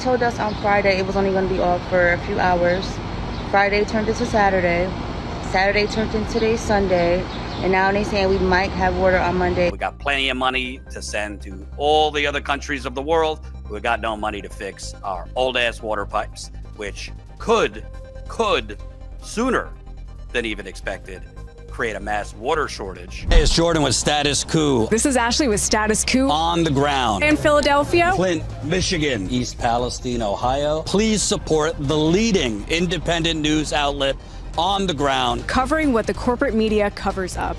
told us on Friday it was only going to be off for a few hours. Friday turned into Saturday. Saturday turned into today, Sunday. And now they're saying we might have water on Monday. We got plenty of money to send to all the other countries of the world. We got no money to fix our old-ass water pipes, which could sooner than even expected create a mass water shortage. Hey, it's Jordan with Status Coup. This is Ashley with Status Coup. On the ground. In Philadelphia. Flint, Michigan. East Palestine, Ohio. Please support the leading independent news outlet on the ground. Covering what the corporate media covers up.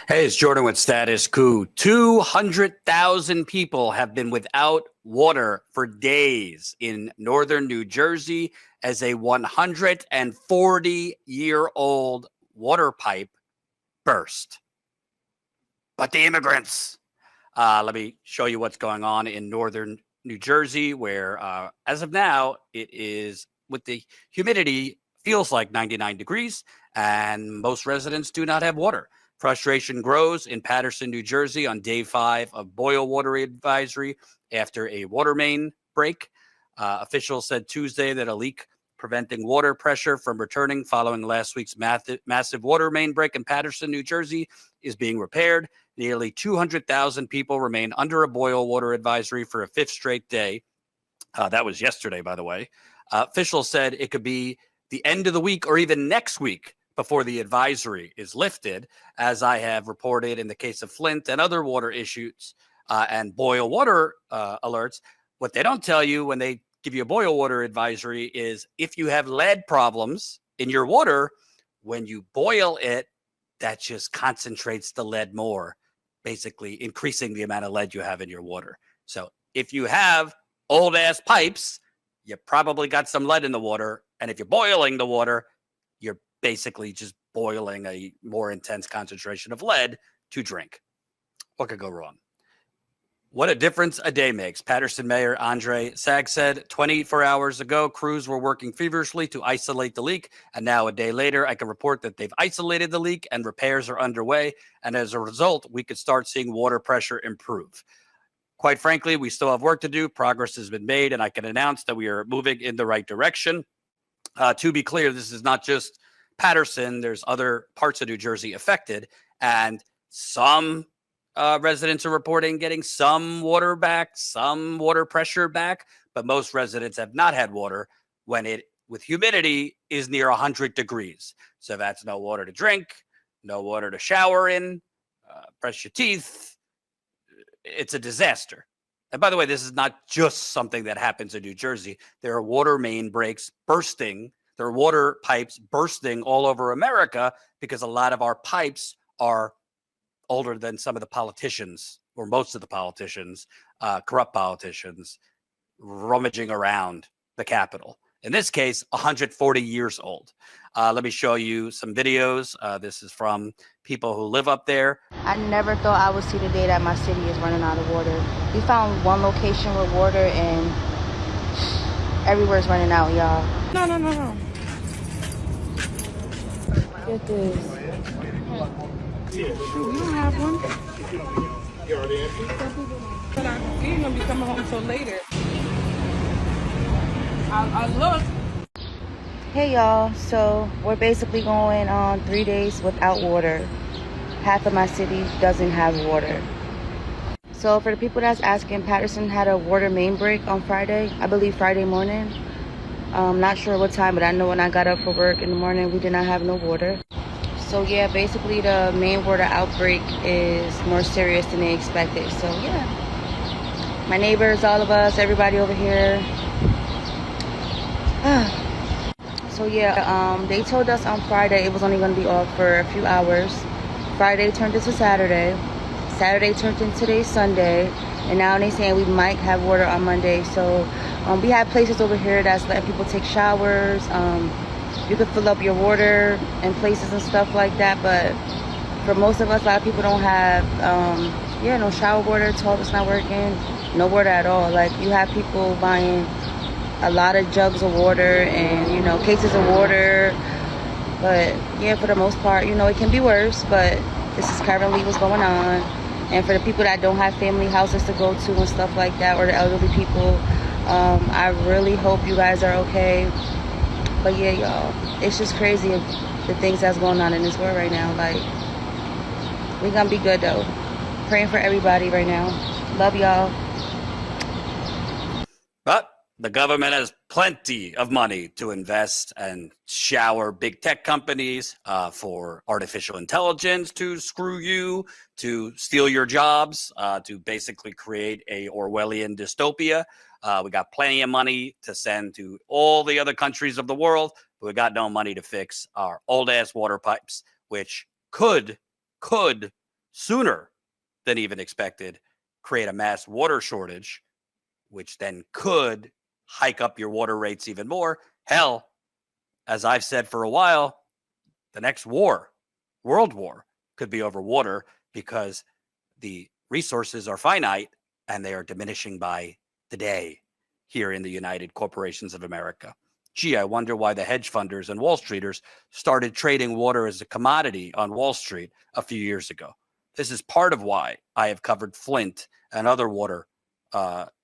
Hey, it's Jordan with Status Coup. 200,000 people have been without water for days in northern New Jersey as a 140-year-old water pipe burst. But the immigrants. Let me show you what's going on in northern New Jersey, where as of now, it is with the humidity feels like 99 degrees, and most residents do not have water. Frustration grows in Paterson, New Jersey on day 5 of boil water advisory after a water main break. Officials said Tuesday that a leak preventing water pressure from returning following last week's massive water main break in Paterson, New Jersey is being repaired. Nearly 200,000 people remain under a boil water advisory for a 5th straight day. That was yesterday, by the way. Officials said it could be the end of the week or even next week before the advisory is lifted, as I have reported in the case of Flint and other water issues and boil water alerts. What they don't tell you when they give you a boil water advisory is if you have lead problems in your water, when you boil it, that just concentrates the lead more, basically increasing the amount of lead you have in your water. So if you have old ass pipes, you probably got some lead in the water. And if you're boiling the water, you're basically just boiling a more intense concentration of lead to drink. What could go wrong? What a difference a day makes. Paterson Mayor Andre Sag said 24 hours ago, crews were working feverishly to isolate the leak. And now a day later, I can report that they've isolated the leak and repairs are underway. And as a result, we could start seeing water pressure improve. Quite frankly, we still have work to do. Progress has been made, and I can announce that we are moving in the right direction. To be clear, this is not just Paterson. There's other parts of New Jersey affected, and some residents are reporting getting some water back, some water pressure back, but most residents have not had water when it, with humidity, is near 100 degrees. So that's no water to drink, no water to shower in, brush your teeth. It's a disaster. And by the way, this is not just something that happens in New Jersey. There are water main breaks bursting. There are water pipes bursting all over America because a lot of our pipes are older than some of the politicians, or most of the politicians, corrupt politicians, rummaging around the Capitol. In this case, 140 years old. Let me show you some videos. This is from people who live up there. I never thought I would see the day that my city is running out of water. We found one location with water and everywhere's running out, y'all. No. Get this. You don't have one? You already answered? But I see him be coming home till later. I look. Hey y'all, so we're basically going on 3 days without water. Half of my city doesn't have water. So for the people that's asking, Paterson had a water main break on Friday, I believe Friday morning. Not sure what time, but I know when I got up for work in the morning, we did not have no water. So yeah, basically the main water outbreak is more serious than they expected. So yeah, my neighbors, all of us, everybody over here. So yeah, they told us on Friday it was only going to be off for a few hours. Friday turned into Saturday. Saturday turned into today, Sunday. And now they're saying we might have water on Monday. So we have places over here that's letting people take showers. You can fill up your water in places and stuff like that. But for most of us, a lot of people don't have, no shower water. Toilet's not working. No water at all. Like, you have people buying a lot of jugs of water and, cases of water. But yeah, for the most part, it can be worse, but this is currently what's going on. And for the people that don't have family houses to go to and stuff like that, or the elderly people, I really hope you guys are okay. But yeah, y'all, it's just crazy the things that's going on in this world right now. Like, we're gonna be good though. Praying for everybody right now. Love y'all. But the government has plenty of money to invest and shower big tech companies for artificial intelligence to screw you, to steal your jobs, to basically create a Orwellian dystopia. We got plenty of money to send to all the other countries of the world, but we got no money to fix our old ass water pipes, which could sooner than even expected create a mass water shortage, which then could hike up your water rates even more. Hell, as I've said for a while, the next war, world war, could be over water because the resources are finite and they are diminishing by the day here in the United Corporations of America. Gee, I wonder why the hedge funders and Wall Streeters started trading water as a commodity on Wall Street a few years ago. This is part of why I have covered Flint and other water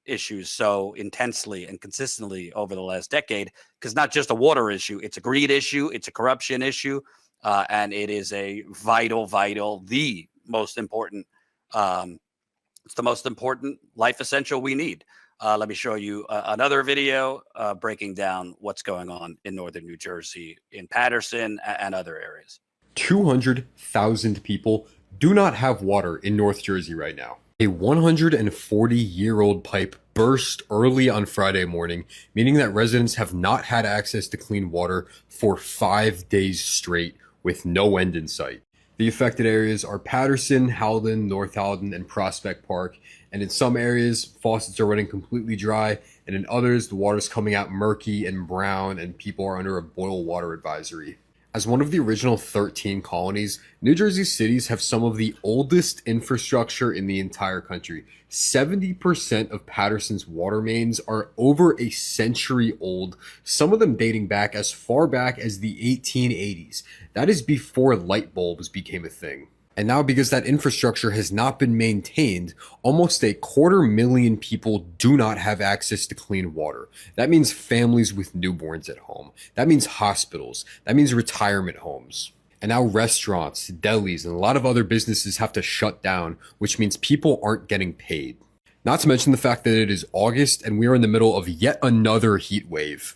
issues so intensely and consistently over the last decade, because not just a water issue, it's a greed issue, it's a corruption issue, and it is a the most important, it's the most important life essential we need. Let me show you another video breaking down what's going on in northern New Jersey, in Paterson and other areas. 200,000 people do not have water in North Jersey right now. A 140-year-old pipe burst early on Friday morning, meaning that residents have not had access to clean water for 5 days straight with no end in sight. The affected areas are Paterson, Howden, North Howden, and Prospect Park, and in some areas, faucets are running completely dry, and in others, the water's coming out murky and brown, and people are under a boil water advisory. As one of the original 13 colonies, New Jersey cities have some of the oldest infrastructure in the entire country. 70% of Paterson's water mains are over a century old, some of them dating back as far back as the 1880s. That is before light bulbs became a thing. And now, because that infrastructure has not been maintained, almost 250,000 people do not have access to clean water. That means families with newborns at home. That means hospitals. That means retirement homes. And now restaurants, delis, and a lot of other businesses have to shut down, which means people aren't getting paid. Not to mention the fact that it is August and we are in the middle of yet another heat wave.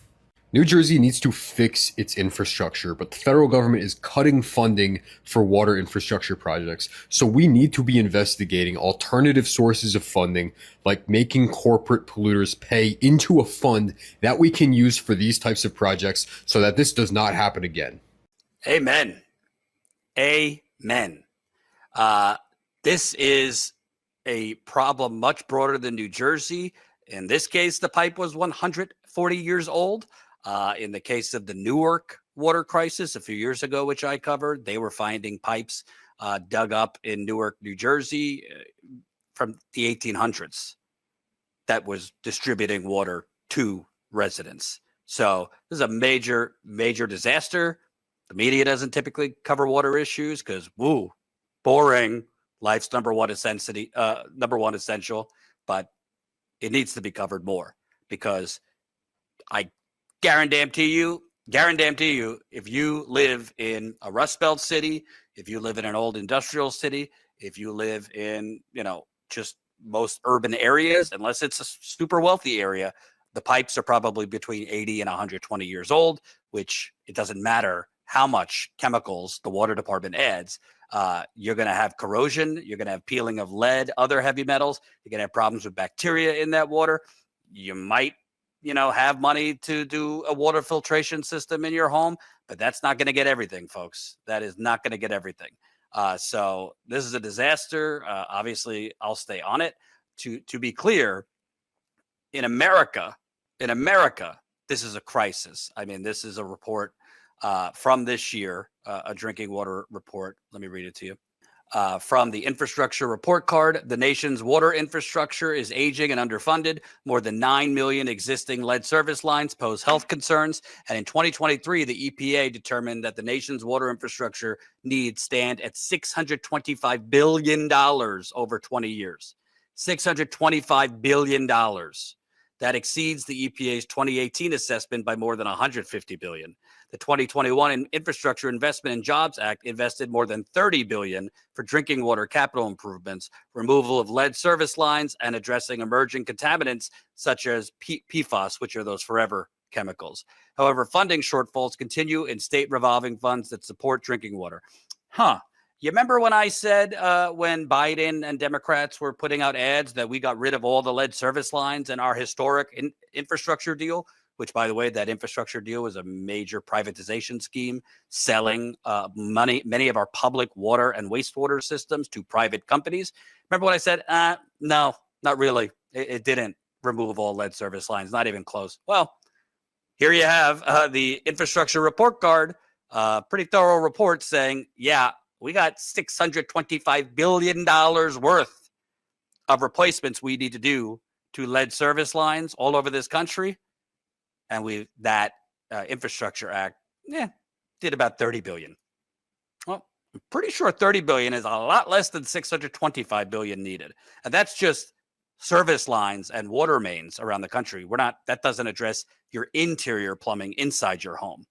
New Jersey needs to fix its infrastructure, but the federal government is cutting funding for water infrastructure projects. So we need to be investigating alternative sources of funding, like making corporate polluters pay into a fund that we can use for these types of projects so that this does not happen again. Amen. Amen. This is a problem much broader than New Jersey. In this case, the pipe was 140 years old. In the case of the Newark water crisis a few years ago, which I covered, they were finding pipes dug up in Newark, New Jersey from the 1800s that was distributing water to residents. So this is a major, major disaster. The media doesn't typically cover water issues because, woo, boring. Life's number one essential, but it needs to be covered more because I guarantee you, if you live in a Rust Belt city, if you live in an old industrial city, if you live in, just most urban areas, unless it's a super wealthy area, the pipes are probably between 80 and 120 years old, which it doesn't matter how much chemicals the water department adds. You're going to have corrosion. You're going to have peeling of lead, other heavy metals. You're going to have problems with bacteria in that water. You might have money to do a water filtration system in your home, but that's not going to get everything, folks. That is not going to get everything. So this is a disaster. Obviously, I'll stay on it. To be clear, in America, this is a crisis. I mean, this is a report from this year, a drinking water report. Let me read it to you. From the infrastructure report card, the nation's water infrastructure is aging and underfunded. More than 9 million existing lead service lines pose health concerns. And in 2023, the EPA determined that the nation's water infrastructure needs stand at $625 billion over 20 years. $625 billion. That exceeds the EPA's 2018 assessment by more than $150 billion. The 2021 Infrastructure Investment and Jobs Act invested more than $30 billion for drinking water capital improvements, removal of lead service lines, and addressing emerging contaminants such as PFAS, which are those forever chemicals. However, funding shortfalls continue in state revolving funds that support drinking water. You remember when I said when Biden and Democrats were putting out ads that we got rid of all the lead service lines in our historic infrastructure deal, which, by the way, that infrastructure deal was a major privatization scheme, selling many of our public water and wastewater systems to private companies. Remember when I said, no, not really. It didn't remove all lead service lines, not even close. Well, here you have the infrastructure report card, pretty thorough report saying, yeah, we got $625 billion worth of replacements we need to do to lead service lines all over this country. And that Infrastructure Act, did about $30 billion. Well, I'm pretty sure $30 billion is a lot less than $625 billion needed. And that's just service lines and water mains around the country. That doesn't address your interior plumbing inside your home.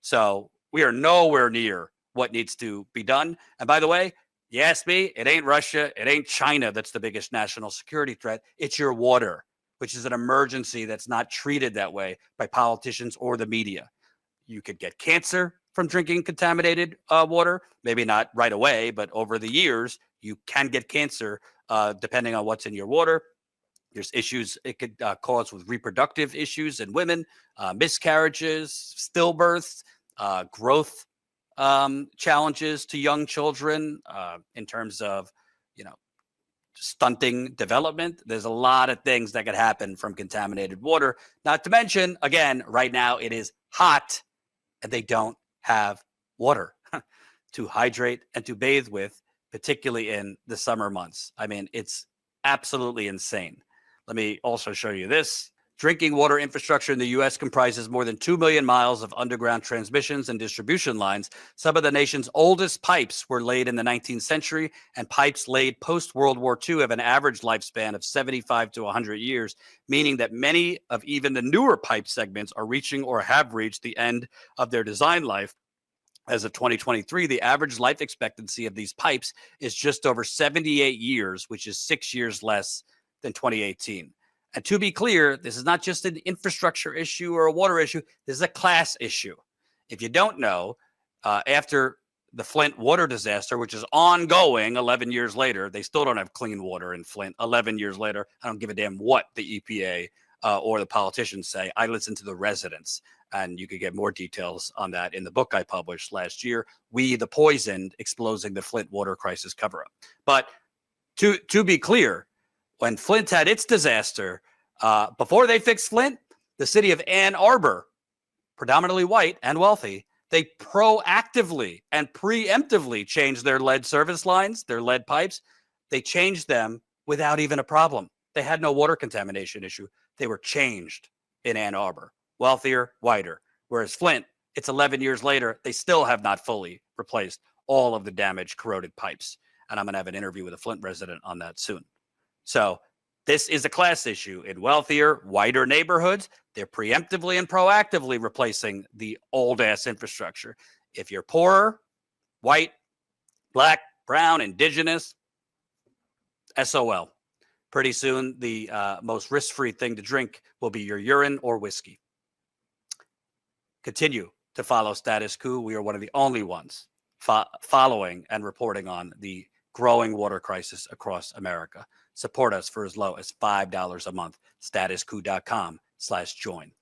So we are nowhere near what needs to be done. And by the way, you ask me, it ain't Russia, it ain't China that's the biggest national security threat. It's your water, which is an emergency that's not treated that way by politicians or the media. You could get cancer from drinking contaminated water, maybe not right away, but over the years, you can get cancer depending on what's in your water. There's issues it could cause with reproductive issues in women, miscarriages, stillbirths, growth challenges to young children in terms of, stunting development. There's a lot of things that could happen from contaminated water. Not to mention, again, right now it is hot and they don't have water to hydrate and to bathe with, particularly in the summer months. I mean, it's absolutely insane. Let me also show you this. Drinking water infrastructure in the U.S. comprises more than 2 million miles of underground transmissions and distribution lines. Some of the nation's oldest pipes were laid in the 19th century, and pipes laid post-World War II have an average lifespan of 75 to 100 years, meaning that many of even the newer pipe segments are reaching or have reached the end of their design life. As of 2023, the average life expectancy of these pipes is just over 78 years, which is 6 years less than 2018. And to be clear, this is not just an infrastructure issue or a water issue. This is a class issue. If you don't know, after the Flint water disaster, which is ongoing 11 years later, they still don't have clean water in Flint 11 years later. I don't give a damn what the EPA or the politicians say. I listen to the residents, and you could get more details on that in the book I published last year, We the Poisoned, Exposing the Flint Water Crisis Cover-Up. But to be clear, when Flint had its disaster, before they fixed Flint, the city of Ann Arbor, predominantly white and wealthy, they proactively and preemptively changed their lead service lines, their lead pipes. They changed them without even a problem. They had no water contamination issue. They were changed in Ann Arbor, wealthier, whiter. Whereas Flint, it's 11 years later, they still have not fully replaced all of the damaged, corroded pipes. And I'm going to have an interview with a Flint resident on that soon. So this is a class issue. In wealthier, whiter neighborhoods, they're preemptively and proactively replacing the old-ass infrastructure. If you're poorer, white, black, brown, indigenous, SOL. Pretty soon, the most risk-free thing to drink will be your urine or whiskey. Continue to follow Status Coup. We are one of the only ones following and reporting on the growing water crisis across America. Support us for as low as $5 a month. StatusCoup.com/join.